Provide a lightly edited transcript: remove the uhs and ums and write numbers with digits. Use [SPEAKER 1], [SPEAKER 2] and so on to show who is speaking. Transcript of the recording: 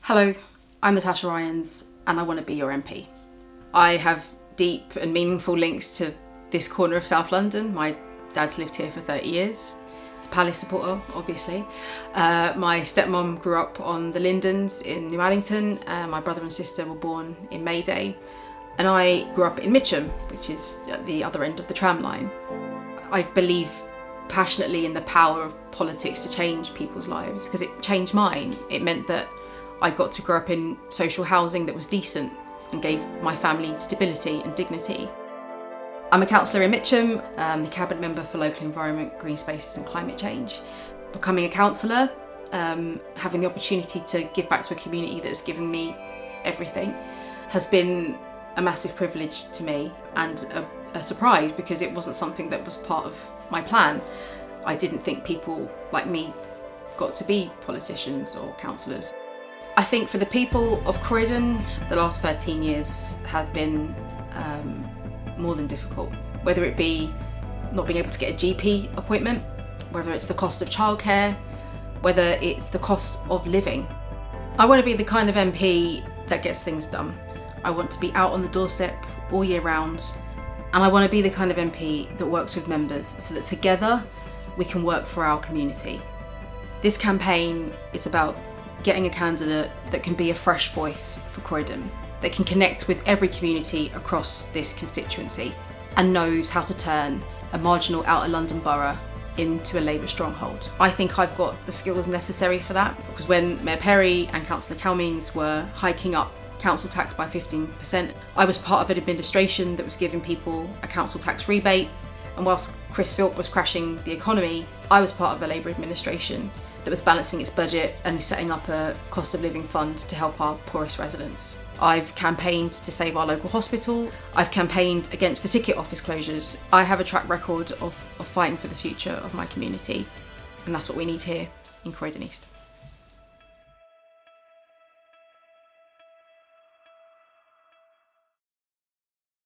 [SPEAKER 1] Hello, I'm Natasha and I want to be your MP. I have deep and meaningful links to this corner of South London. My dad's lived here for 30 years. He's a Palace supporter, obviously. My stepmom grew up on the Lindens in New Addington. My brother and sister were born in Mayday. And I grew up in Mitcham, which is at the other end of the tram line. I believe passionately in the power of politics to change people's lives because it changed mine. It meant that I got to grow up in social housing that was decent and gave my family stability and dignity. I'm a councillor in Mitcham, the cabinet member for local environment, green spaces and climate change. Becoming a councillor, having the opportunity to give back to a community that has given me everything has been a massive privilege to me and a surprise because it wasn't something that was part of my plan. I didn't think people like me got to be politicians or councillors. I think for the people of Croydon, the last 13 years have been more than difficult. Whether it be not being able to get a GP appointment, whether it's the cost of childcare, whether it's the cost of living. I want to be the kind of MP that gets things done. I want to be out on the doorstep all year round, and I want to be the kind of MP that works with members so that together we can work for our community. This campaign is about getting a candidate that can be a fresh voice for Croydon, that can connect with every community across this constituency and knows how to turn a marginal outer London borough into a Labour stronghold. I think I've got the skills necessary for that because when Mayor Perry and Councillor Calmings were hiking up council tax by 15%, I was part of an administration that was giving people a council tax rebate, and whilst Chris Philp was crashing the economy, I was part of a Labour administration that was balancing its budget and setting up a cost of living fund to help our poorest residents. I've campaigned to save our local hospital. I've campaigned against the ticket office closures. I have a track record of fighting for the future of my community, and that's what we need here in Croydon East.